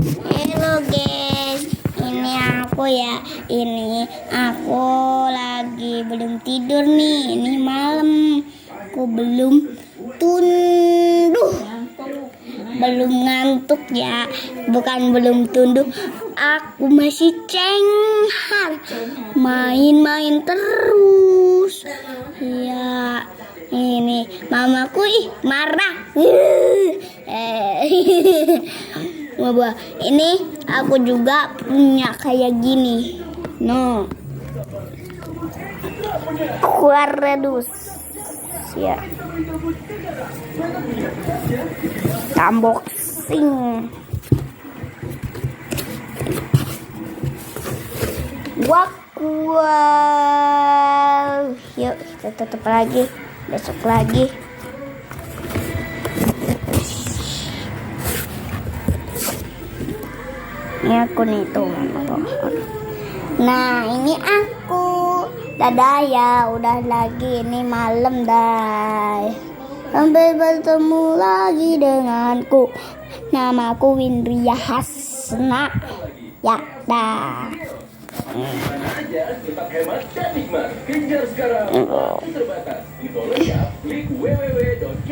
Halo guys, ini aku ya. Ini aku lagi belum tidur nih. Ini malam. Aku belum tunduh. Belum ngantuk ya. Bukan belum tunduh. Aku masih cenghar. Main-main terus. Ya. Ini mamaku marah. Ini aku juga punya kayak gini. No. Aquarius. Ya. Unboxing. Wow. Yuk kita tutup lagi. Besok lagi. Ini aku nih tuh. Nah ini aku. Dadah ya. Udah lagi. Ini malam dah. Sampai bertemu lagi denganku. Namaku Windria Hasna. Ya dah. Tetap hemat dan nikmat. Kejar sekarang. Terbatas. Di follow ya. Klik www.k